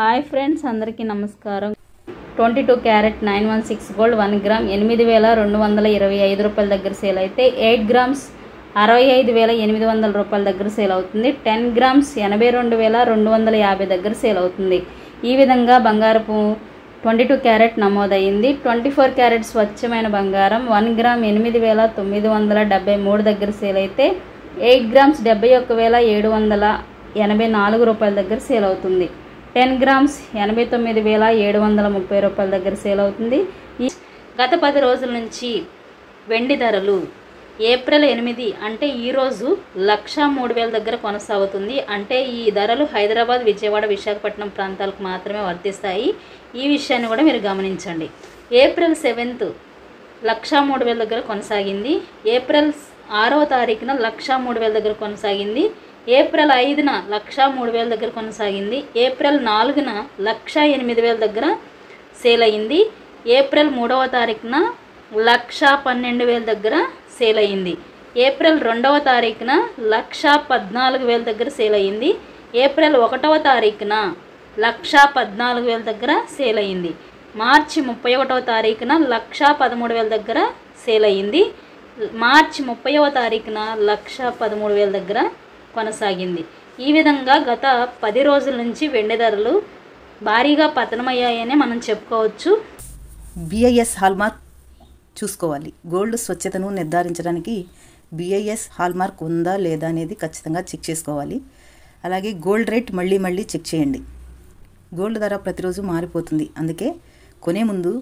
Hi friends, అందరికీ నమస్కారం. 22 carrot 916 gold 1 gram 8,225 రూపాయల దగ్గర సేల్ అయితే 8 గ్రామ్స్ 65,800 రూపాయల దగ్గర సేల్ అవుతుంది. 10 గ్రామ్స్ 82,250 దగ్గర సేల్ అవుతుంది. ఈ విధంగా బంగారపు 22 క్యారెట్ నమోదైంది. 24 క్యారెట్ స్వచ్ఛమైన బంగారం 1 గ్రామ్ 8,973 దగ్గర సేల్ అయితే 8 గ్రామ్స్ 71,784 రూపాయల దగ్గర సేల్ అవుతుంది. 10 గ్రామ్స్ 89,730 రూపాయల దగ్గర సేల్ అవుతుంది. గత 10 రోజుల నుంచి వెండి ధరలు ఏప్రిల్ 8 అంటే ఈరోజు 1,03,000 దగ్గర కొనసాగుతుంది. అంటే ఈ ధరలు హైదరాబాద్, విజయవాడ, విశాఖపట్నం ప్రాంతాలకు మాత్రమే వర్తిస్తాయి. ఈ విషయాన్ని కూడా మీరు గమనించండి. ఏప్రిల్ 7 1,03,000 దగ్గర కొనసాగింది. ఏప్రిల్ 6వ తారీఖున 1,03,000 దగ్గర కొనసాగింది. ఏప్రిల్ 5న 1,03,000 దగ్గర కొనసాగింది. ఏప్రిల్ 4న 1,08,000 దగ్గర సేల్ అయింది. ఏప్రిల్ 3వ తారీఖున 1,12,000 దగ్గర సేల్ అయింది. ఏప్రిల్ 2వ తారీఖున 1,14,000 దగ్గర సేల్ అయింది. ఏప్రిల్ 1వ తారీఖున 1,14,000 దగ్గర సేల్ అయింది. మార్చి 31వ తారీఖున 1,13,000 దగ్గర సేల్ అయింది. మార్చి 30వ తారీఖున 1,13,000 దగ్గర కొనసాగింది. ఈ విధంగా గత 10 రోజుల నుంచి వెండి ధరలు భారీగా పతనమయ్యాయని మనం చెప్పుకోవచ్చు. BIS హాల్మార్క్ చూసుకోవాలి. గోల్డ్ స్వచ్ఛతను నిర్ధారించడానికి BIS హాల్మార్క్ ఉందా లేదా అనేది ఖచ్చితంగా చెక్ చేసుకోవాలి. అలాగే గోల్డ్ రేట్ మళ్ళీ చెక్ చేయండి. గోల్డ్ ధర ప్రతిరోజు మారిపోతుంది. అందుకే కొనే ముందు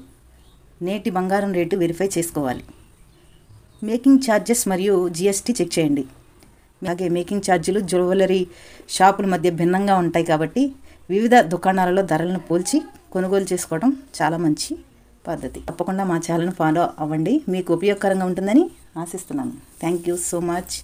నేటి బంగారం రేటు వెరిఫై చేసుకోవాలి. మేకింగ్ ఛార్జెస్ మరియు GST చెక్ చేయండి. అలాగే మేకింగ్ ఛార్జీలు జ్యువెలరీ షాపుల మధ్య భిన్నంగా ఉంటాయి కాబట్టి వివిధ దుకాణాలలో ధరలను పోల్చి కొనుగోలు చేసుకోవడం చాలా మంచి పద్ధతి. తప్పకుండా మా ఛానల్ని ఫాలో అవ్వండి. మీకు ఉపయోగకరంగా ఉంటుందని ఆశిస్తున్నాను. Thank you so much.